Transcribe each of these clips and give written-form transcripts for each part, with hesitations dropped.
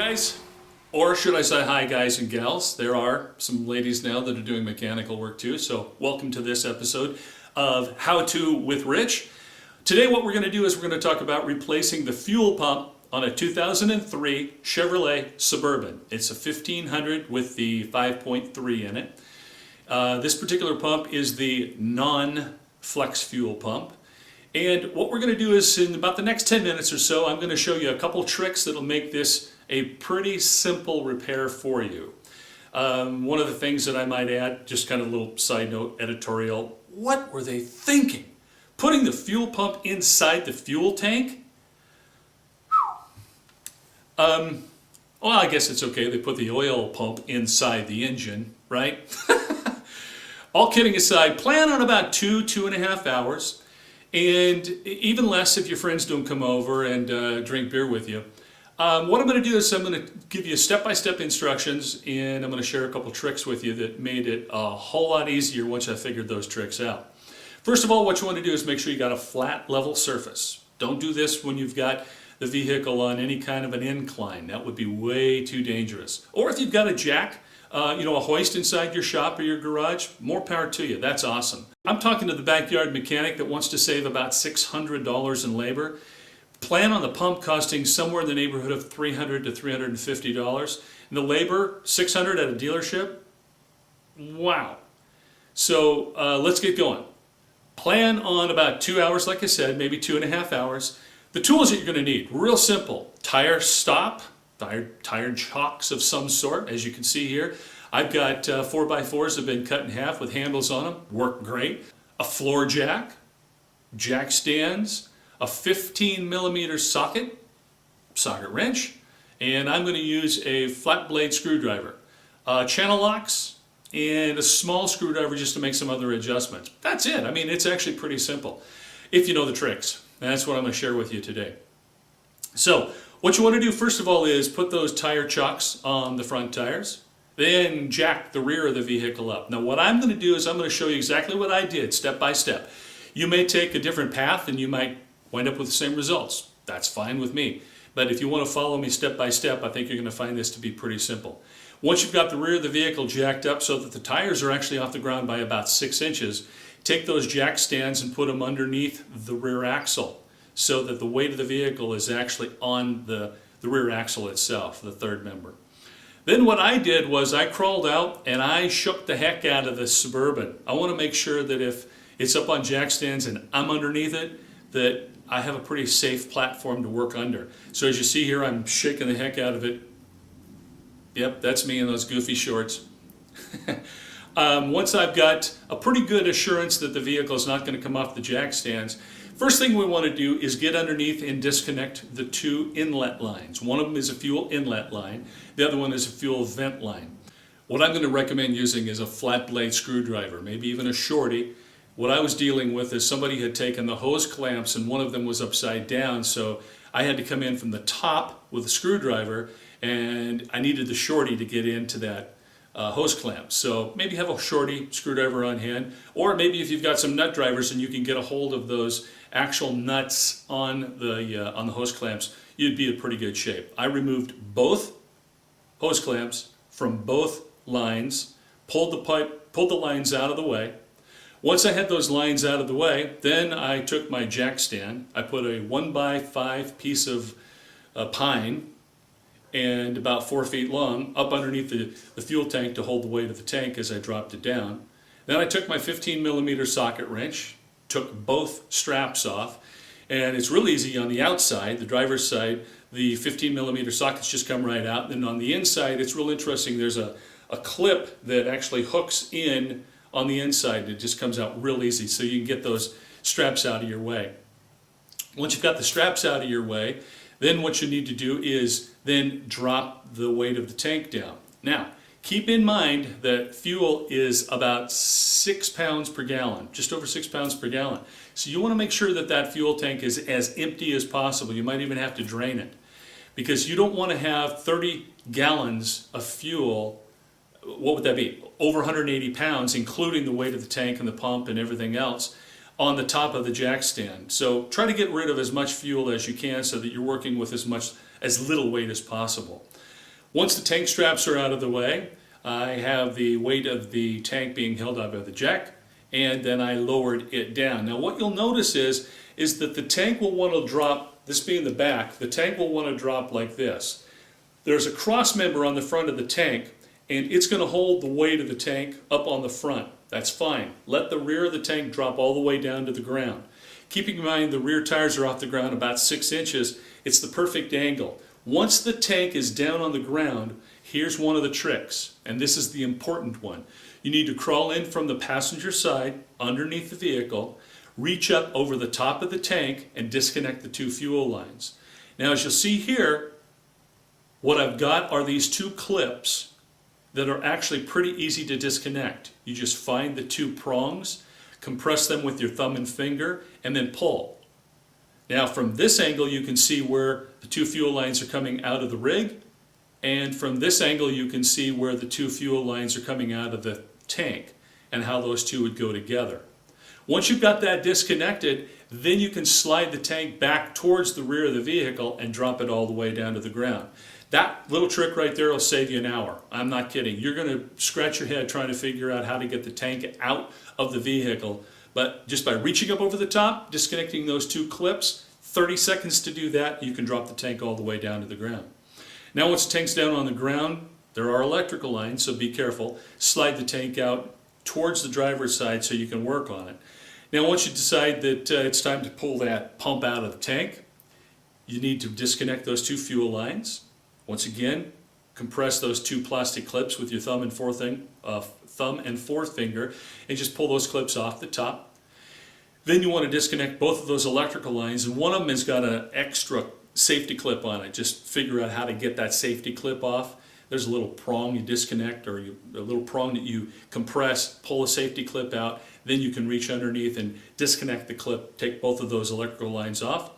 guys, or should I say hi guys and gals. There are some ladies now that are doing mechanical work too, so welcome to this episode of How To with Rich. Today what we're going to do is we're going to talk about replacing the fuel pump on a 2003 Chevrolet Suburban. It's a 1500 with the 5.3 in it. This particular pump is the non-flex fuel pump. And what we're going to do is in about the next 10 minutes or so, I'm going to show you a couple tricks that'll make this a pretty simple repair for you. One of the things that I might add, just kind of a little side note editorial, what were they thinking? Putting the fuel pump inside the fuel tank? Well, I guess it's okay. They put the oil pump inside the engine, right? All kidding aside, plan on about 2.5 hours. And even less if your friends don't come over and drink beer with you. What I'm going to do is I'm going to give you step-by-step instructions, and I'm going to share a couple tricks with you that made it a whole lot easier once I figured those tricks out. First of all, what you want to do is make sure you got a flat, level surface. Don't do this when you've got the vehicle on any kind of an incline. That would be way too dangerous. Or if you've got a jack, a hoist inside your shop or your garage, more power to you. That's awesome. I'm talking to the backyard mechanic that wants to save about $600 in labor. Plan on the pump costing somewhere in the neighborhood of $300 to $350. And the labor, $600 at a dealership? Wow. So let's get going. Plan on about 2 hours, like I said, maybe 2.5 hours. The tools that you're going to need, real simple. Tire stop. Tire chocks of some sort, as you can see here. I've got 4x4s that have been cut in half with handles on them, work great. A floor jack, jack stands, a 15mm socket wrench, and I'm going to use a flat blade screwdriver, channel locks, and a small screwdriver just to make some other adjustments. That's it. I mean, it's actually pretty simple if you know the tricks. And that's what I'm going to share with you today. So, what you want to do first of all is put those tire chocks on the front tires, then jack the rear of the vehicle up. Now what I'm going to do is I'm going to show you exactly what I did step by step. You may take a different path and you might wind up with the same results. That's fine with me. But if you want to follow me step by step, I think you're going to find this to be pretty simple. Once you've got the rear of the vehicle jacked up so that the tires are actually off the ground by about 6 inches, take those jack stands and put them underneath the rear axle, so that the weight of the vehicle is actually on the rear axle itself, the third member. Then what I did was I crawled out and I shook the heck out of the Suburban. I want to make sure that if it's up on jack stands and I'm underneath it, that I have a pretty safe platform to work under. So as you see here, I'm shaking the heck out of it. Yep, that's me in those goofy shorts. Once I've got a pretty good assurance that the vehicle is not going to come off the jack stands, first thing we want to do is get underneath and disconnect the two inlet lines. One of them is a fuel inlet line, the other one is a fuel vent line. What I'm going to recommend using is a flat blade screwdriver, maybe even a shorty. What I was dealing with is somebody had taken the hose clamps and one of them was upside down, so I had to come in from the top with a screwdriver and I needed the shorty to get into that hose clamp. So maybe have a shorty screwdriver on hand, or maybe if you've got some nut drivers and you can get a hold of those actual nuts on the hose clamps, you'd be in pretty good shape. I removed both hose clamps from both lines, pulled the lines out of the way. Once I had those lines out of the way, then I took my jack stand. I put a 1x5 piece of pine and about 4 feet long up underneath the fuel tank to hold the weight of the tank as I dropped it down. Then I took my 15mm socket wrench, took both straps off, and it's real easy on the outside, the driver's side, the 15mm sockets just come right out, and on the inside it's real interesting, there's a clip that actually hooks in on the inside and it just comes out real easy, so you can get those straps out of your way. Once you've got the straps out of your way, then what you need to do is then drop the weight of the tank down. Now, keep in mind that fuel is about 6 pounds per gallon, just over 6 pounds per gallon. So you want to make sure that that fuel tank is as empty as possible. You might even have to drain it, because you don't want to have 30 gallons of fuel. What would that be? Over 180 pounds, including the weight of the tank and the pump and everything else, on the top of the jack stand. So try to get rid of as much fuel as you can so that you're working with as little weight as possible. Once the tank straps are out of the way, I have the weight of the tank being held out by the jack, and then I lowered it down. Now what you'll notice is that the tank will want to drop, this being the back, the tank will want to drop like this. There's a cross member on the front of the tank, and it's going to hold the weight of the tank up on the front. That's fine. Let the rear of the tank drop all the way down to the ground. Keeping in mind the rear tires are off the ground about 6 inches, it's the perfect angle. Once the tank is down on the ground, here's one of the tricks, and this is the important one. You need to crawl in from the passenger side, underneath the vehicle, reach up over the top of the tank, and disconnect the 2 fuel lines. Now as you'll see here, what I've got are these 2 clips that are actually pretty easy to disconnect. You just find the 2 prongs, compress them with your thumb and finger, and then pull. Now from this angle you can see where the 2 fuel lines are coming out of the rig, and from this angle you can see where the 2 fuel lines are coming out of the tank and how those 2 would go together. Once you've got that disconnected, then you can slide the tank back towards the rear of the vehicle and drop it all the way down to the ground. That little trick right there will save you an hour. I'm not kidding. You're going to scratch your head trying to figure out how to get the tank out of the vehicle, but just by reaching up over the top, disconnecting those 2 clips, 30 seconds to do that, you can drop the tank all the way down to the ground. Now once the tank's down on the ground, there are electrical lines, so be careful. Slide the tank out towards the driver's side so you can work on it. Now once you decide that it's time to pull that pump out of the tank, you need to disconnect those 2 fuel lines. Once again, compress those 2 plastic clips with your thumb and forefinger and just pull those clips off the top. Then you want to disconnect both of those electrical lines, and one of them has got an extra safety clip on it. Just figure out how to get that safety clip off. There's a little prong you disconnect, or a little prong that you compress, pull a safety clip out, then you can reach underneath and disconnect the clip, take both of those electrical lines off.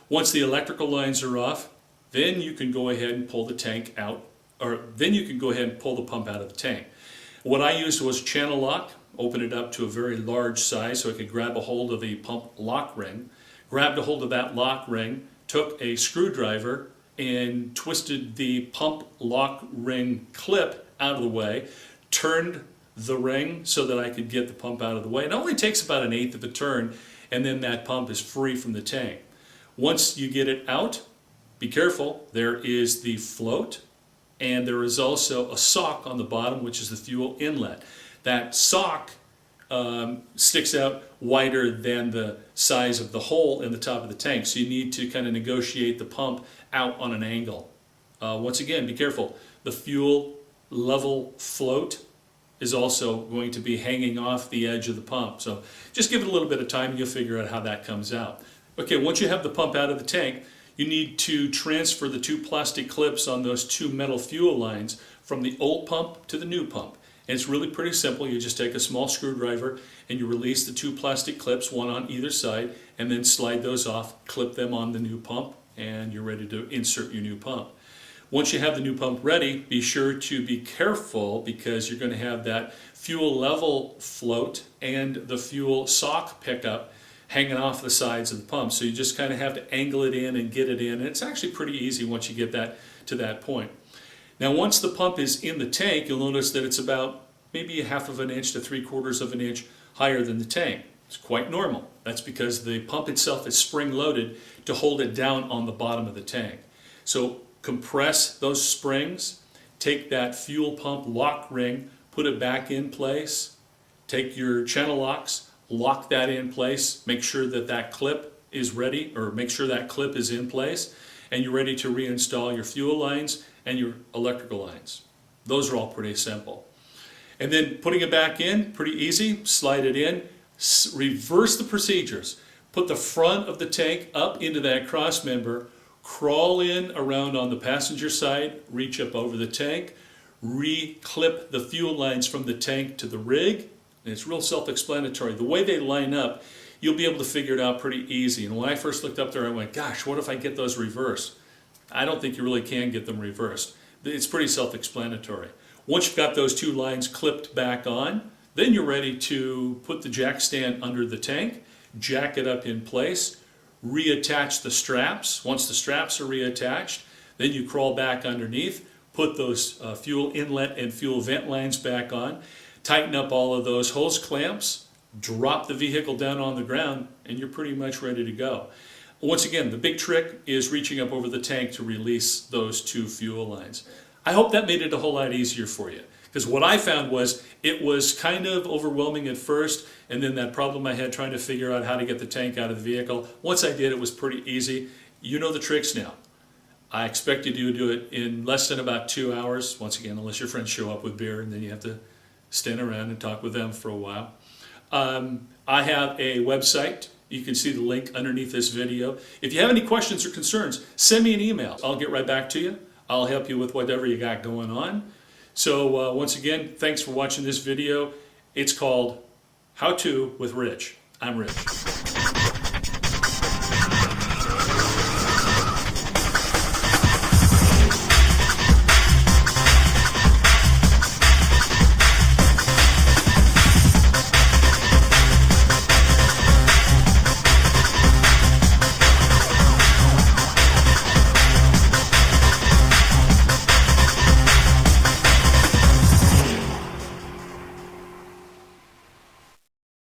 Once the electrical lines are off, then you can go ahead and pull the tank out, or then you can go ahead and pull the pump out of the tank. What I used was a channel lock, open it up to a very large size so I could grab a hold of the pump lock ring, grabbed a hold of that lock ring, took a screwdriver and twisted the pump lock ring clip out of the way, turned the ring so that I could get the pump out of the way. It only takes about 1/8 of a turn, and then that pump is free from the tank. Once you get it out, be careful, there is the float, and there is also a sock on the bottom, which is the fuel inlet. That sock sticks out wider than the size of the hole in the top of the tank, so you need to kind of negotiate the pump out on an angle. Once again, be careful. The fuel level float is also going to be hanging off the edge of the pump, so just give it a little bit of time and you'll figure out how that comes out. Okay, once you have the pump out of the tank, you need to transfer the 2 plastic clips on those 2 metal fuel lines from the old pump to the new pump. And it's really pretty simple. You just take a small screwdriver and you release the 2 plastic clips, one on either side, and then slide those off, clip them on the new pump, and you're ready to insert your new pump. Once you have the new pump ready, be sure to be careful because you're going to have that fuel level float and the fuel sock pickup hanging off the sides of the pump. So you just kind of have to angle it in and get it in. And it's actually pretty easy once you get that to that point. Now once the pump is in the tank, you'll notice that it's about maybe 1/2 inch to 3/4 of an inch higher than the tank. It's quite normal. That's because the pump itself is spring-loaded to hold it down on the bottom of the tank. So compress those springs, take that fuel pump lock ring, put it back in place, take your channel locks, lock that in place, make sure that that clip is ready, or make sure that clip is in place, and you're ready to reinstall your fuel lines and your electrical lines. Those are all pretty simple. And then putting it back in, pretty easy, slide it in, reverse the procedures. Put the front of the tank up into that cross member, crawl in around on the passenger side, reach up over the tank, reclip the fuel lines from the tank to the rig, and it's real self-explanatory. The way they line up, you'll be able to figure it out pretty easy. And when I first looked up there, I went, gosh, what if I get those reversed? I don't think you really can get them reversed. It's pretty self-explanatory. Once you've got those 2 lines clipped back on, then you're ready to put the jack stand under the tank, jack it up in place, reattach the straps. Once the straps are reattached, then you crawl back underneath, put those fuel inlet and fuel vent lines back on, tighten up all of those hose clamps, drop the vehicle down on the ground, and you're pretty much ready to go. Once again, the big trick is reaching up over the tank to release those two fuel lines. I hope that made it a whole lot easier for you, because what I found was it was kind of overwhelming at first, and then that problem I had trying to figure out how to get the tank out of the vehicle, once I did, it was pretty easy. You know the tricks now. I expect you to do it in less than about 2 hours, once again, unless your friends show up with beer, and then you have to stand around and talk with them for a while. I have a website. You can see the link underneath this video. If you have any questions or concerns, send me an email. I'll get right back to you. I'll help you with whatever you got going on. So once again, thanks for watching this video. It's called How To with Rich. I'm Rich.